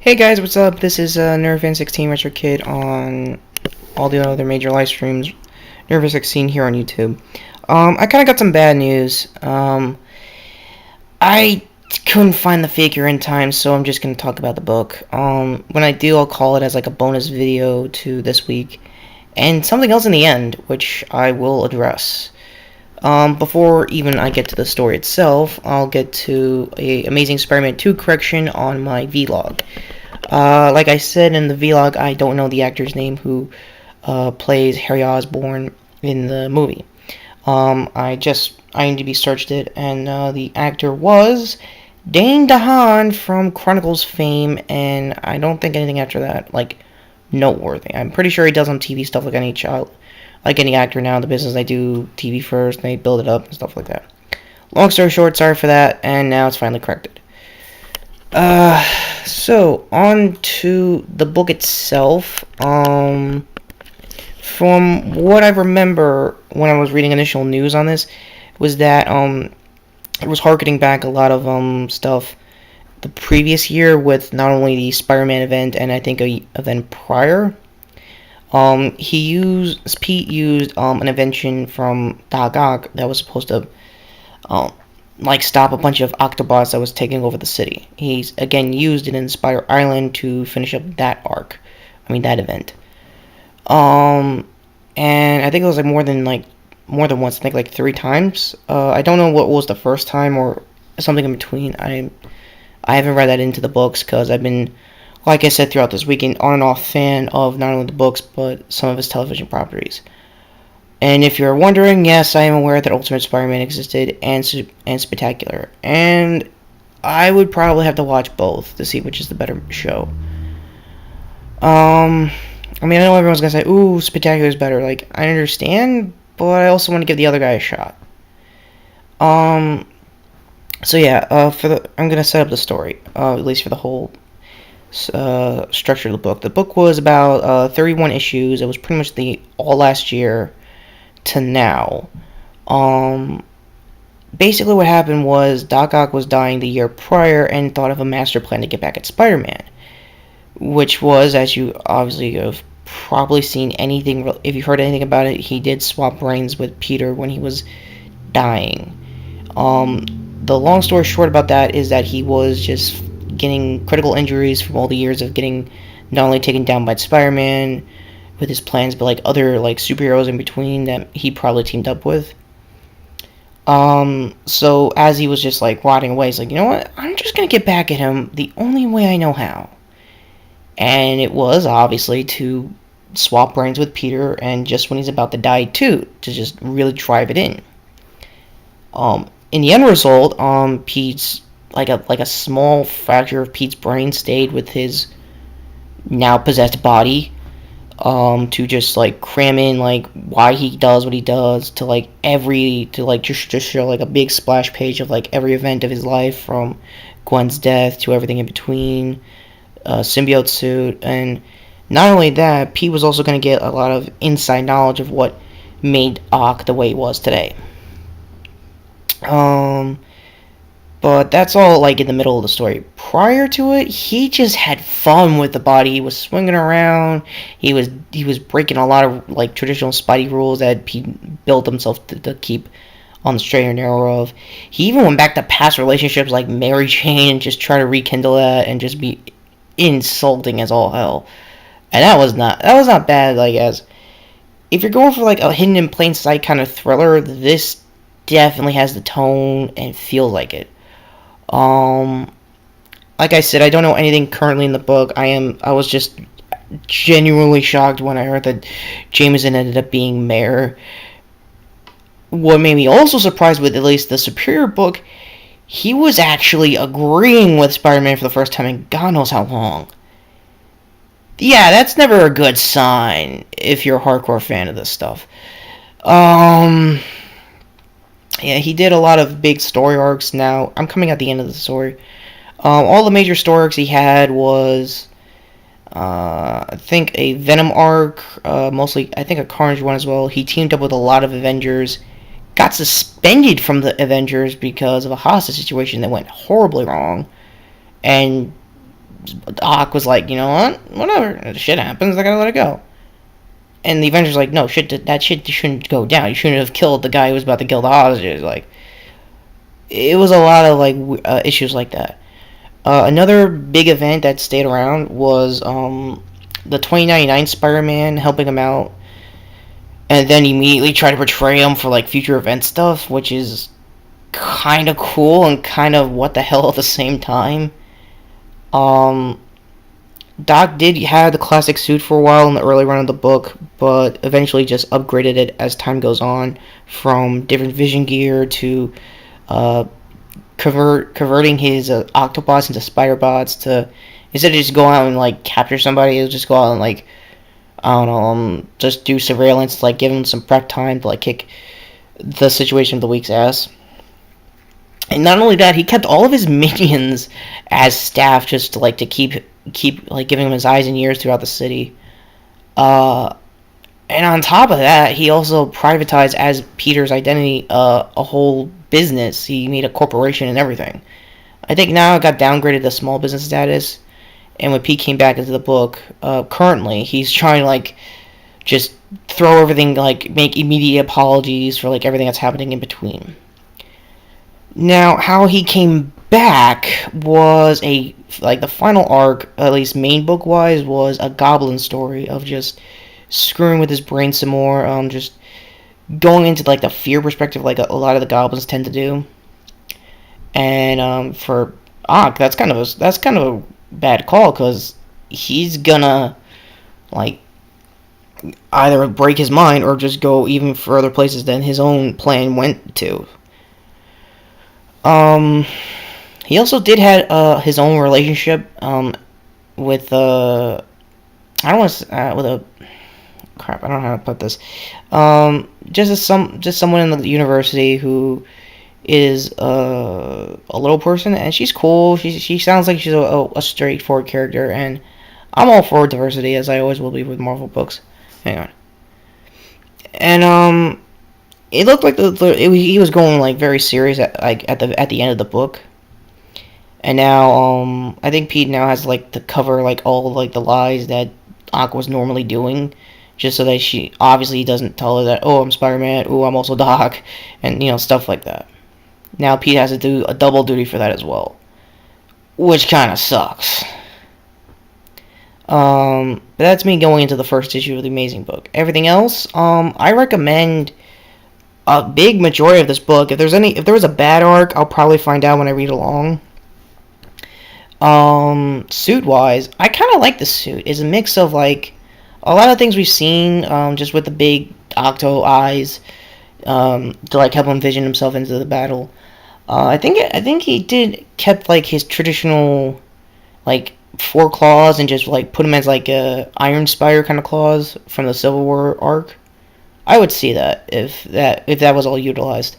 Hey guys, what's up? This is Nervin16 Retro Kid on all the other major live streams. Nervin16 here on YouTube. I kind of got some bad news. I couldn't find the figure in time, so I'm just gonna talk about the book. When I do, I'll call it as like a bonus video to this week, and something else in the end, which I will address. Before even I get to the story itself, I'll get to a Amazing Spider-Man 2 correction on my vlog. Like I said in the vlog, I don't know the actor's name who plays Harry Osborn in the movie. I just IMDb searched it, and the actor was Dane DeHaan from Chronicles fame, and I don't think anything after that, like, noteworthy. I'm pretty sure he does on TV stuff like any actor now in the business. They do TV first, and they build it up and stuff like that. Long story short, sorry for that, and now it's finally corrected. So, on to the book itself. From what I remember when I was reading initial news on this, was that, it was harkening back a lot of, stuff the previous year with not only the Spider-Man event and I think a event prior. Pete used, an invention from Doc Ock that was supposed to, stop a bunch of Octobots that was taking over the city. He's again used it in Spider Island to finish up that arc. That event. And I think it was more than once. I think like 3 times. I don't know what was the first time or something in between. I haven't read that into the books because I've been, like I said throughout this weekend, on and off fan of not only the books but some of his television properties. And if you're wondering, yes, I am aware that Ultimate Spider-Man existed and Spectacular. And I would probably have to watch both to see which is the better show. I know everyone's gonna say, ooh, Spectacular is better. Like, I understand, but I also want to give the other guy a shot. So yeah, I'm gonna set up the story, at least for the whole structure of the book. The book was about 31 issues. It was pretty much all last year to now. Basically what happened was Doc Ock was dying the year prior and thought of a master plan to get back at Spider-Man, which was, as you obviously have probably seen if you've heard anything about it, he did swap brains with Peter when he was dying. The long story short about that is that he was just getting critical injuries from all the years of getting not only taken down by Spider-Man with his plans, but like other superheroes in between that he probably teamed up with. So as he was just rotting away, he's like, you know what? I'm just gonna get back at him the only way I know how. And it was obviously to swap brains with Peter, and just when he's about to die too, to just really drive it in. In the end result, Pete's a small fracture of Pete's brain stayed with his now possessed body. To just cram in why he does what he does to just show a big splash page of every event of his life, from Gwen's death to everything in between, symbiote suit. And not only that, Pete was also going to get a lot of inside knowledge of what made Ock the way he was today. But that's all in the middle of the story. Prior to it, he just had fun with the body. He was swinging around. He was breaking a lot of traditional Spidey rules that he built himself to keep on the straight and narrow of. He even went back to past relationships like Mary Jane and just try to rekindle that and just be insulting as all hell. And that was not bad. As if you're going for a hidden in plain sight kind of thriller, this definitely has the tone and feels like it. Like I said, I don't know anything currently in the book. I was just genuinely shocked when I heard that Jameson ended up being mayor. What made me also surprised with at least the Supreior book, he was actually agreeing with Spider-Man for the first time in God knows how long. Yeah, that's never a good sign if you're a hardcore fan of this stuff. Yeah, he did a lot of big story arcs. Now, I'm coming at the end of the story. All the major story arcs he had was, I think, a Venom arc, mostly, I think, a Carnage one as well. He teamed up with a lot of Avengers, got suspended from the Avengers because of a hostage situation that went horribly wrong, and Doc was like, you know what, whatever, shit happens, I gotta let it go. And the Avengers like, no, that shit shouldn't go down. You shouldn't have killed the guy who was about to kill the hostages. Like, it was a lot of like issues like that. Another big event that stayed around was the 2099 Spider-Man helping him out, and then immediately try to portray him for like future event stuff, which is kind of cool and kind of what the hell at the same time. Um, Doc did have the classic suit for a while in the early run of the book, but eventually just upgraded it as time goes on, from different vision gear to uh, converting his Octobots into spider bots, to instead of just go out and like capture somebody, he'll just go out and like, I don't know, just do surveillance, like give him some prep time to like kick the situation of the week's ass. And not only that, he kept all of his minions as staff, just to like to keep like giving him his eyes and ears throughout the city. And on top of that, he also privatized as Peter's identity a whole business. He made a corporation and everything. I think now it got downgraded to small business status. And when Pete came back into the book, currently he's trying to like just throw everything, like make immediate apologies for like everything that's happening in between. Now, how he came back was the final arc, at least main book wise, was a goblin story of just screwing with his brain some more, just going into like the fear perspective, like a lot of the goblins tend to do. And for Ock, that's kind of a bad call, because he's gonna like either break his mind or just go even further places than his own plan went to. He also did have his own relationship with I don't want to with a crap. I don't know how to put this. Just someone in the university who is a little person, and she's cool. She sounds like she's a straightforward character, and I'm all for diversity, as I always will be with Marvel books. Hang on. And it looked like he was going like very serious at the end of the book. And now I think Pete now has like to cover like all like the lies that Aqua's normally doing, just so that she obviously doesn't tell her that, oh, I'm Spider-Man, oh, I'm also Doc, and stuff like that. Now Pete has to do a double duty for that as well, which kind of sucks. But that's me going into the first issue of the Amazing book. Everything else, I recommend a big majority of this book. If there was a bad arc, I'll probably find out when I read along. Suit wise, I kind of like the suit. It's a mix of like a lot of things we've seen, just with the big octo eyes, to like help him vision himself into the battle. I think he kept like his traditional like 4 claws and just like put him as like a Iron Spider kind of claws from the Civil War arc. I would see that if that was all utilized.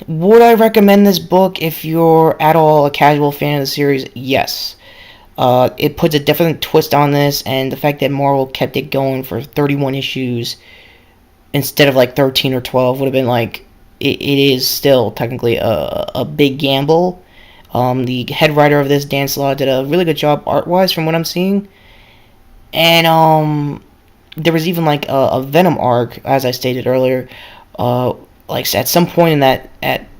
Would I recommend this book if you're at all a casual fan of the series? Yes. It puts a different twist on this, and the fact that Marvel kept it going for 31 issues instead of like 13 or 12 would have been like, it is still technically a big gamble. The head writer of this, Dan Slott, did a really good job art-wise from what I'm seeing. And there was even like a Venom arc, as I stated earlier. Like at some point in that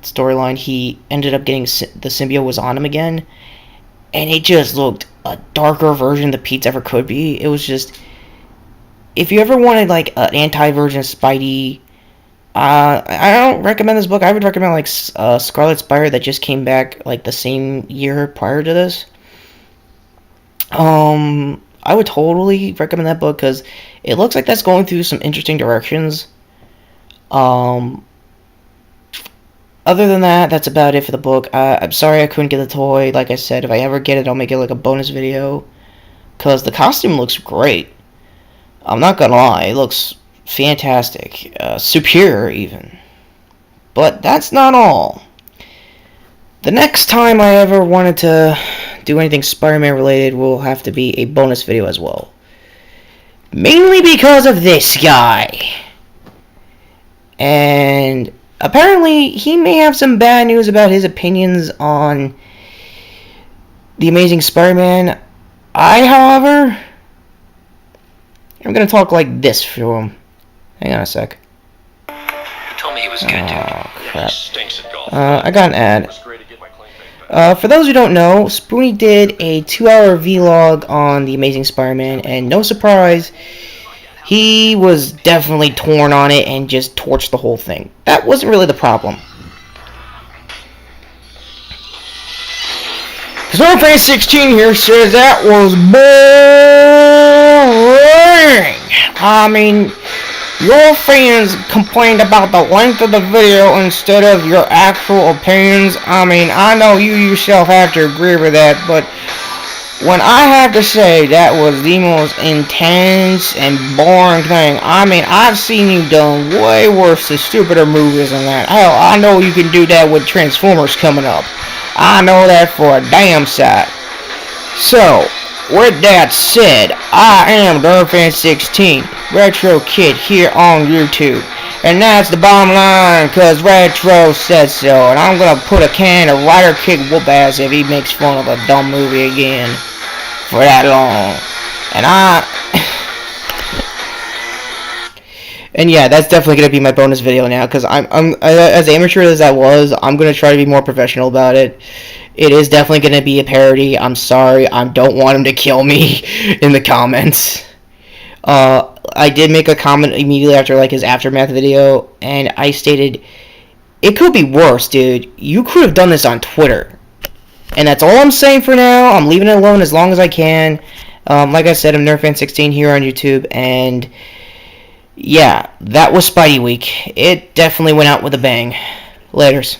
storyline, he ended up getting the symbiote was on him again, and it just looked a darker version that Pete's ever could be. It was just, if you ever wanted like an anti-version of Spidey, I don't recommend this book. I would recommend like Scarlet Spider that just came back like the same year prior to this. I would totally recommend that book because it looks like that's going through some interesting directions. Other than that, that's about it for the book. I'm sorry I couldn't get the toy. Like I said, if I ever get it, I'll make it like a bonus video, because the costume looks great. I'm not gonna lie, it looks fantastic. Superior, even. But that's not all. The next time I ever wanted to do anything Spider-Man related will have to be a bonus video as well. Mainly because of this guy. And apparently he may have some bad news about his opinions on The Amazing Spider-Man. However, I'm gonna talk like this for him. Hang on a sec. You told me he was good, dude. Oh, crap. Stinks at golf. I got an ad. For those who don't know, Spoonie did a 2-hour vlog on The Amazing Spider-Man, and no surprise, he was definitely torn on it and just torched the whole thing. That wasn't really the problem. Fan 16 here says that was boring. I mean, your fans complained about the length of the video instead of your actual opinions. I mean, I know you yourself have to agree with that, but when I have to say that was the most intense and boring thing, I mean, I've seen you done way worse and stupider movies than that. Hell, I know you can do that with Transformers coming up. I know that for a damn sight. So, with that said, I am Fan16, Retro Kid here on YouTube. And that's the bottom line, cause Retro said so. And I'm gonna put a can of Rider Kick whoop ass if he makes fun of a dumb movie again for that long. And yeah, that's definitely gonna be my bonus video now, cause I'm as amateur as I was, I'm gonna try to be more professional about it. It is definitely gonna be a parody. I'm sorry, I don't want him to kill me in the comments. I did make a comment immediately after like his aftermath video, and I stated, it could be worse, dude. You could have done this on Twitter. And that's all I'm saying for now. I'm leaving it alone as long as I can. Like I said, I'm Fan16 here on YouTube, and yeah, that was Spidey Week. It definitely went out with a bang. Laters.